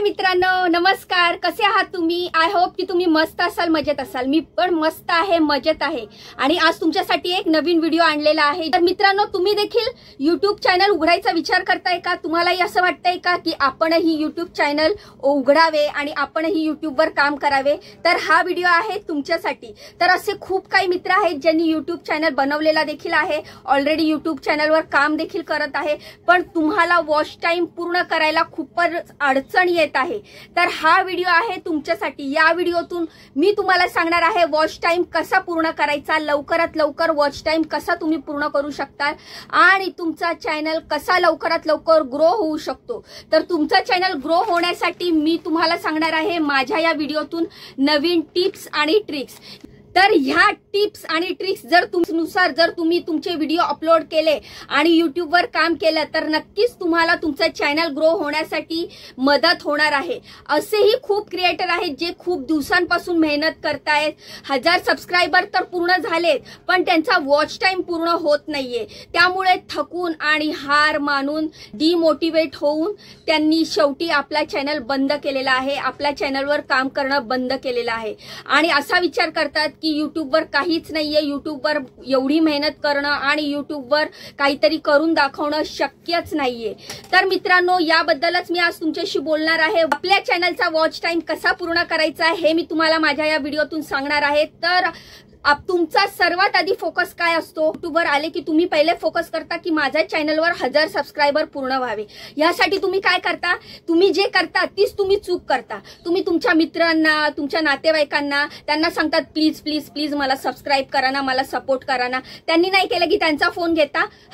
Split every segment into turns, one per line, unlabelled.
मित्रांनो, नमस्कार. कसे आहात तुम्ही? आय होप की तुम्ही मस्त असाल, मजेत असाल. मी पण मस्त आहे, मजेत आहे. आणि आज तुमच्यासाठी एक नवीन व्हिडिओ आणलेला आहे. तर मित्रांनो, तुम्ही देखील YouTube चॅनल उघडायचा विचार करताय का? तुम्हालाही असं वाटतंय का की आपणही YouTube चॅनल उघडावे आणि आपणही YouTube वर काम करावे? तर हा व्हिडिओ आहे तुमच्यासाठी. तर असे खूप काही मित्र आहेत ज्यांनी YouTube चॅनल बनवलेला देखील आहे, ऑलरेडी YouTube चॅनलवर काम देखील करत आहे, पण तुम्हाला वॉच टाइम पूर्ण करायला खूपच अडचण येत आहे. तर हा व्हिडिओ आहे तुमच्यासाठी. या व्हिडिओतून मी तुम्हाला सांगणार आहे वॉच टाइम कसा पूर्ण करायचा, लवकरात लवकर वॉच टाइम कसा तुम्ही पूर्ण करू शकता आणि तुमचा चॅनल कसा लवकरात लवकर ग्रो होऊ शकतो. तर तुमचा चॅनल ग्रो होण्यासाठी मी तुम्हाला सांगणार आहे माझ्या या व्हिडिओतून नवीन टिप्स आणि ट्रिक्स. तर ह्या टिप्स आणि ट्रिक्स जर तुमच्यानुसार जर तुम्ही तुमचे व्हिडिओ अपलोड केले आणि YouTubeवर काम केलं तर नक्कीच तुम्हाला तुमचा चॅनल ग्रो होण्यासाठी मदत होणार आहे. असेही खूप क्रिएटर आहेत जे खूप दिवसांपासून मेहनत करतायत. 1000 सबस्क्रायबर तर पूर्ण झालेत, पण त्यांचा वॉच टाइम पूर्ण होत नाहीये. त्यामुळे थकून आणि हार मानून डिमोटिवेट होऊन त्यांनी शेवटी आपला चॅनल बंद केलेला आहे, आपल्या चॅनलवर काम करणं बंद केलेलं आहे आणि असा विचार करतात की YouTubeवर काहीच नाहीये, YouTubeवर एवढी मेहनत करणं आणि YouTubeवर काहीतरी करून दाखवणं शक्यच नाहीये. तर मित्रांनो, याबद्दलच मी आज तुमच्याशी बोलणार आहे. आपल्या चॅनलचा वॉच टाइम कसा पूर्ण करायचा हे मी तुम्हाला माझ्या या व्हिडिओतून सांगणार आहे. तर तुमचा सर्वात आधी फोकस काय असतो? YouTubeवर आले की तुम्ही पहिले फोकस करता की माझ्या चॅनलवर 1000 सबस्क्रायबर पूर्ण व्हावे. यासाठी तुम्ही काय करता? तुम्ही जे करता तीच तुम्ही चूक करता. तुम्ही तुमच्या मित्रांना, तुमच्या नातेवाईकांना त्यांना सांगतात प्लीज प्लीज प्लीज मला सबस्क्राईब करा ना, मला सपोर्ट करा ना. त्यांनी नाही केलं की त्यांचा फोन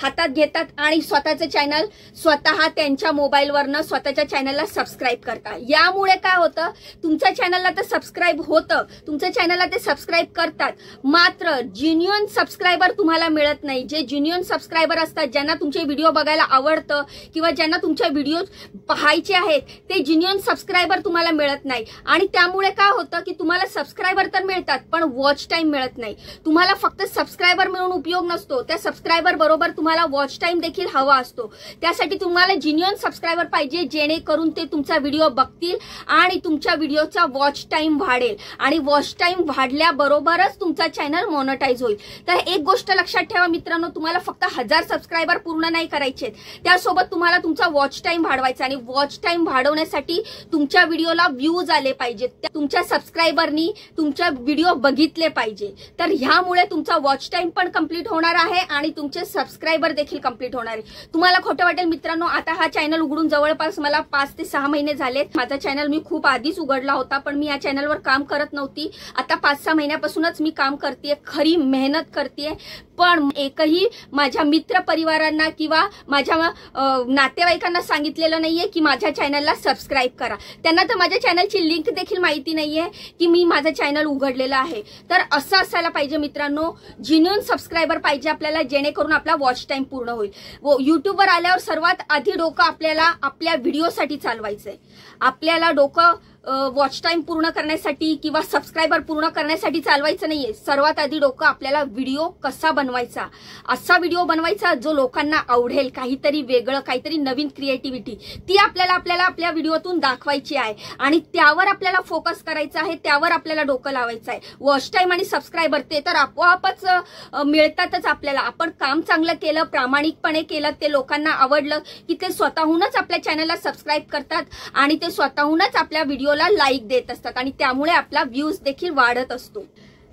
हातात घेतात आणि स्वतःचं चॅनल स्वतः त्यांच्या मोबाईलवरनं स्वतःच्या चॅनलला सबस्क्राईब करता. यामुळे काय होतं? तुमच्या चॅनलला तर सबस्क्राईब होतं, तुमच्या चॅनलला ते सबस्क्राईब करतात, मात्र जेन्युइन सबस्क्रायबर तुम्हाला मिळत नाही. जे जेन्युइन सबस्क्रायबर असतात, ज्यांना तुमचे व्हिडिओ बघायला आवडतं किंवा ज्यांना तुमचे व्हिडिओ पाहायचे आहेत, ते जेन्युइन सबस्क्रायबर तुम्हाला मिळत नाही. आणि त्यामुळे काय होतं की तुम्हाला सबस्क्रायबर तर मिळतात पण वॉच टाइम मिळत नाही. तुम्हाला फक्त सबस्क्रायबर मिळून उपयोग नसतो, त्या सबस्क्रायबर बरोबर तुम्हाला वॉच टाइम देखील हवा असतो. त्यासाठी तुम्हाला जेन्युइन सबस्क्रायबर पाहिजे, जेणेकरून ते तुमचा व्हिडिओ बघतील आणि तुमच्या व्हिडिओचा वॉच टाइम वाढेल आणि वॉच टाइम वाढल्याबरोबरच तुमचा चॅनल मोनेटाइज होईल. तर एक गोष्ट लक्षात ठेवा मित्रांनो, तुम्हाला फक्त 1000 सबस्क्रायबर पूर्ण नाही करायचे, त्यासोबत तुम्हाला तुमचा वॉच टाइम वाढवायचा आणि वॉच टाइम वाढवण्यासाठी तुमच्या व्हिडिओला व्ह्यूज आले पाहिजेत, तुमच्या सबस्क्रायबरनी तुमच्या व्हिडिओ बघितले पाहिजे. तर ह्यामुळे तुमचा वॉच टाइम पण कंप्लीट होणार आहे आणि तुमचे सबस्क्रायबर देखील कंप्लीट होणार आहे. तुम्हाला खोटं वाटेल मित्रांनो, आता हा चॅनल उघडून जवळपास मला 5 ते 6 महिने झालेत. माझा चॅनल मी खूप आधीच उघडला होता, पण मी या चॅनलवर काम करत नव्हती. आता 5-6 महिन्यापासूनच मी काम करतेय, खरी मेहनत करतेय. पण एकही माझ्या मित्र परिवारांना किंवा माझ्या नातेवाईकांना सांगितलेलं नाहीये की माझ्या चॅनलला सबस्क्राईब करा. त्यांना तर माझ्या चॅनलची लिंक देखील माहिती नाहीये की मी माझं चॅनल उघडलेलं आहे. तर असं असायला पाहिजे मित्रांनो, जेन्युइन सबस्क्रायबर पाहिजे आपल्याला, जेणेकरून आपला वॉच टाइम पूर्ण होईल. YouTubeवर आल्यावर सर्वात आधी डोकं आपल्याला आपल्या व्हिडिओसाठी चालवायचंय. आपल्याला डोकं वॉच टाइम पूर्ण करण्यासाठी किंवा सबस्क्रायबर पूर्ण करण्यासाठी चालवायचं नाहीये. सर्वात आधी डोकं आपल्याला व्हिडिओ कसा बनवायचा, असा व्हिडिओ बनवायचा जो लोकांना आवडेल, काहीतरी वेगळं, काहीतरी नवीन क्रिएटिव्हिटी ती आपल्याला आपल्या व्हिडिओतून दाखवायची आहे आणि त्यावर आपल्याला फोकस करायचा आहे, त्यावर आपल्याला डोकं लावायचं आहे. वॉच टाइम आणि सबस्क्रायबर ते तर आपोआपच मिळतातच आपल्याला. आपण काम चांगलं केलं, प्रामाणिकपणे केलं, ते लोकांना आवडलं की ते स्वतःहूनच आपल्या चॅनलला सबस्क्राईब करतात आणि ते स्वतःहूनच आपल्या व्हिडिओला लाईक देत असतात आणि त्यामुळे आपला व्ह्यूज देखील वाढत असतो.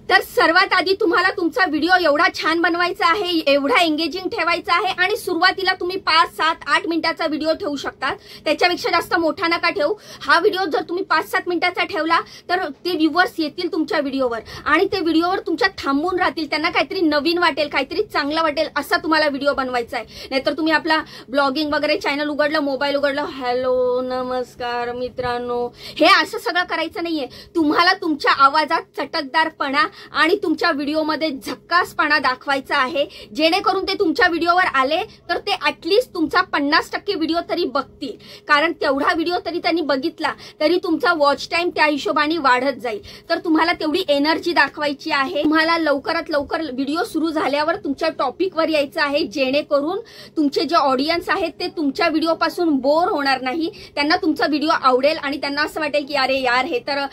तर सर्वात आधी तुम्हाला तुमचा व्हिडिओ एवढा छान बनवायचा आहे, एवढा एंगेजिंग ठेवायचा आहे आणि सुरुवातीला तुम्ही 5, 7, 8 मिनिटाचा व्हिडिओ ठेवू शकता, त्याच्यापेक्षा जास्त मोठा नका ठेवू. हा व्हिडिओ जर तुम्ही 5-7 मिनिटाचा ठेवला तर ते व्ह्यूअर्स येतील तुमच्या व्हिडिओवर आणि ते व्हिडिओवर तुमच्या थांबून राहतील. त्यांना काहीतरी नवीन वाटेल, काहीतरी चांगलं वाटेल असा तुम्हाला व्हिडिओ बनवायचा आहे. नाहीतर तुम्ही आपला ब्लॉगिंग वगैरे चॅनल उघडलं, मोबाईल उघडलं, हॅलो नमस्कार मित्रांनो, हे असं सगळं करायचं नाहीये. तुम्हाला तुमच्या आवाजात चटकदारपणा आणि तुमच्या व्हिडिओमध्ये झक्कासपणा दाखवायचा आहे, जेणेकरून ते तुमच्या व्हिडिओवर आले तर ते ऍटलीस्ट तुमचा 50% व्हिडिओ तरी बघतील. कारण तेवढा व्हिडिओ तरी त्यांनी बघितला तरी तुमचा वॉच टाइम त्या हिशोबाने वाढत जाईल. तर तुम्हाला तेवढी एनर्जी दाखवायची आहे. तुम्हाला लवकरात लवकर व्हिडिओ सुरू झाल्यावर तुमच्या टॉपिकवर यायचं आहे, जेणेकरून तुमचे जे ऑडियन्स आहेत ते तुमच्या व्हिडिओ पासून बोर होणार नाही. त्यांना तुमचा व्हिडिओ आवडेल आणि त्यांना असं वाटेल की अरे यार हे तर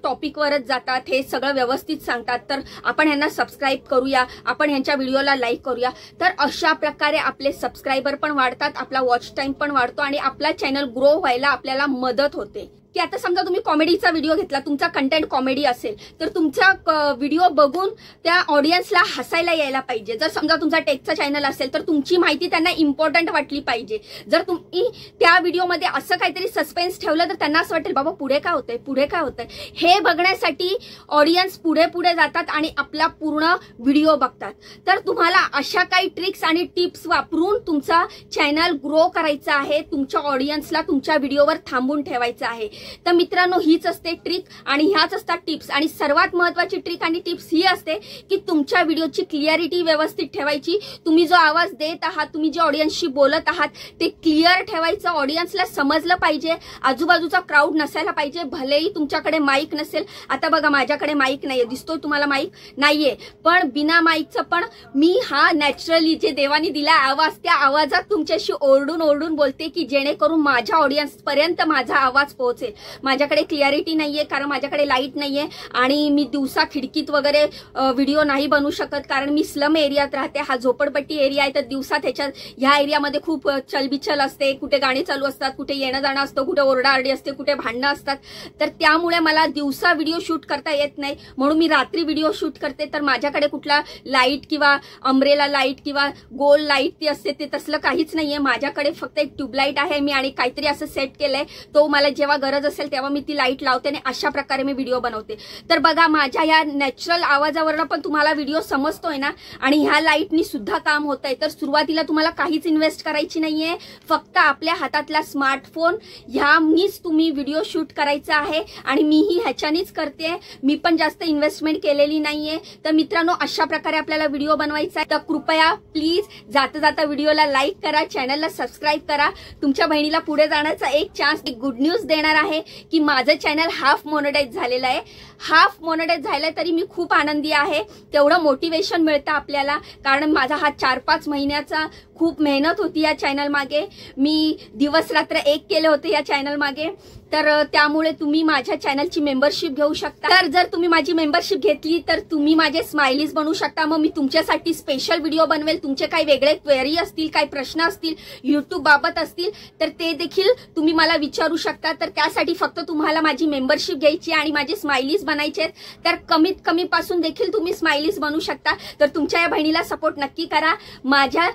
टॉपिकवरच जातात, हे सगळं व्यवस्थित सांगतात, तर आपण यांना सबस्क्राईब करूया, आपण यांच्या व्हिडिओला लाईक करूया. तर अशा प्रकारे आपले सबस्क्रायबर पण वाढतात, आपला वॉच टाइम पण वाढतो आणि आपला चॅनल ग्रो व्हायला आपल्याला मदत होते. की आता समजा तुम्ही कॉमेडीचा व्हिडिओ घेतला, तुमचा कंटेंट कॉमेडी असेल तर तुमचा व्हिडिओ बघून त्या ऑडियन्सला हसायला यायला पाहिजे. जर समजा तुमचा टेकचा चॅनल असेल तर तुमची माहिती त्यांना इम्पॉर्टंट वाटली पाहिजे. जर तुम्ही त्या व्हिडिओमध्ये असं काहीतरी सस्पेन्स ठेवलं तर त्यांना असं वाटेल बाबा पुढे काय होतंय, पुढे काय होतंय. हे बघण्यासाठी ऑडियन्स पुढे पुढे जातात आणि आपला पूर्ण व्हिडिओ बघतात. तर तुम्हाला अशा काही ट्रिक्स आणि टिप्स वापरून तुमचा चॅनल ग्रो करायचा आहे, तुमच्या ऑडियन्सला तुमच्या व्हिडिओवर थांबून ठेवायचं आहे. तर मित्रांनो, हीच असते ट्रिक आणि ह्याच असतात टिप्स. आणि सर्वात महत्त्वाची ट्रिक आणि टिप्स ही असते की तुमच्या व्हिडिओची क्लिअरिटी व्यवस्थित ठेवायची. तुम्ही जो आवाज देत आहात, तुम्ही जे ऑडियन्सशी बोलत आहात ते क्लिअर ठेवायचं, ऑडियन्सला समजलं पाहिजे, आजूबाजूचा क्राऊड नसायला पाहिजे. भलेही तुमच्याकडे माईक नसेल, आता बघा माझ्याकडे माईक नाहीये, दिसतोय तुम्हाला माईक नाहीये, पण बिना माईकचं पण मी हा नॅचरली जे देवानी दिला आवाज, त्या आवाजात तुमच्याशी ओरडून ओरडून बोलते की जेणेकरून माझ्या ऑडियन्स पर्यंत माझा आवाज पोहोचेल. माझ्याकडे क्लिअरिटी नाहीये कारण माझ्याकडे लाईट नाहीये आणि मी दिवसा खिडकीत वगैरे व्हिडिओ नाही बनवू शकत कारण मी स्लम एरियात राहते. हा झोपडपट्टी एरिया आहे, तर दिवसा त्याच्यात ह्या एरियामध्ये खूप चलबिचल असते, कुठे गाणी चालू असतात, कुठे येणं जाणं असतं, कुठे ओरडाआरडी असते, कुठे भांडणं असतात. तर त्यामुळे मला दिवसा व्हिडिओ शूट करता येत नाही, म्हणून मी रात्री व्हिडिओ शूट करते. तर माझ्याकडे कुठला लाईट किंवा अम्ब्रेला लाईट किंवा गोल लाईट ती असते ते तसलं काहीच नाहीये. माझ्याकडे फक्त एक ट्यूबलाईट आहे मी आणि काहीतरी असं सेट केलंय, तो मला जेव्हा गरज असेल तेव्हा मी ती लाईट लावते आणि अशा प्रकारे मी व्हिडिओ बनवते. तर बघा माझ्या या नॅचरल आवाजावरनं पण तुम्हाला व्हिडिओ समजतोय ना, आणि ह्या लाईटनी सुद्धा काम होतंय. तर सुरुवातीला तुम्हाला काहीच इन्व्हेस्ट करायची नाहीये, फक्त आपल्या हातातला स्मार्टफोन ह्यानीच तुम्ही व्हिडिओ शूट करायचा आहे आणि मीही ह्याच्यानीच करते. मी पण जास्त इन्व्हेस्टमेंट केलेली नाहीये. तर मित्रांनो, अशा प्रकारे आपल्याला व्हिडिओ बनवायचा आहे. तर कृपया प्लीज जाता जाता व्हिडिओला लाईक करा, चॅनलला सबस्क्राईब करा. तुमच्या बहिणीला पुढे जाण्याचा एक चान्स, एक गुड न्यूज देणार आहे की माझं चॅनल हाफ मोनेटाईज झालेलं आहे. हाफ मोनेटाईज झालंय तरी मी खूप आनंदी आहे. तेवढं मोटिवेशन मिळतं आपल्याला, कारण माझा हा 4-5 महिन्याचा खूप मेहनत होती या चॅनल मागे. मी दिवस रात्र एक केले होते या चॅनल मागे. तर त्यामुळे तुम्ही माझ्या चॅनलची मेंबरशिप घेऊ शकता. तर जर तुम्ही माझी मेंबरशिप घेतली तर तुम्ही माझे स्माइलीज बनवू शकता. मग मी तुमच्यासाठी स्पेशल व्हिडिओ बनवेल. तुमचे काही वेगळे क्वेरी असतील, काही प्रश्न असतील युट्यूब बाबत असतील तर ते देखील तुम्ही मला विचारू शकता. तर त्यासाठी फक्त तुम्हाला माझी मेंबरशिप घ्यायची आणि माझे स्माइलीज बनायचे आहेत. तर कमीत कमी पासून देखील तुम्ही स्माइलीज बनवू शकता. तर तुमच्या या बहिणीला सपोर्ट नक्की करा. माझ्या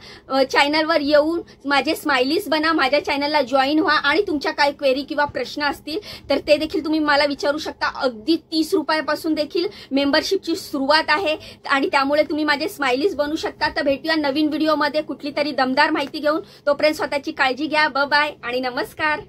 चॅनलवर येऊन माझे स्माइलीज बना, माझ्या चॅनलला जॉईन व्हा आणि तुमच्या काही क्वेरी किंवा प्रश्न असतील तर ते देखील तुम्ही मला विचारू शकता. अगदी 30 रुपयापासून देखील मेंबरशिपची सुरुवात आहे आणि त्यामुळे तुम्ही माझे स्माइलीज बनवू शकता. तर भेटूया नवीन व्हिडिओमध्ये कुठली तरी दमदार माहिती घेऊन. तोपर्यंत स्वतःची काळजी घ्या. बाय आणि नमस्कार.